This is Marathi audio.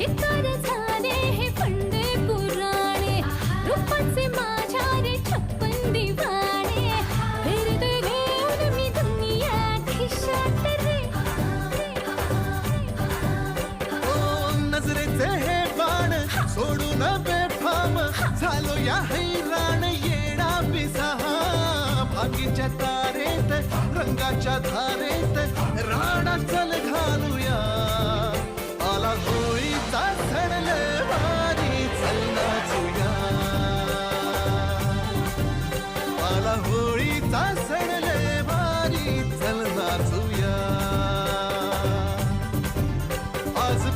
बेकार झाले हे फंडे पुराणे रूपाचे माझ्या रे छप्पन दिवाणे फिरते घेऊन मी दुनिया खिशात रे ओ नजरेचे हे बाण सोडून बेफाम झालो या हैराण येणा पिसाहा भागीच्या तारेत रंगाच्या धारेत राणा चल घालूया आला होळीचा सण लय भारी चल नाचूया आला होळीचा सण लय भारी चल नाचूया आज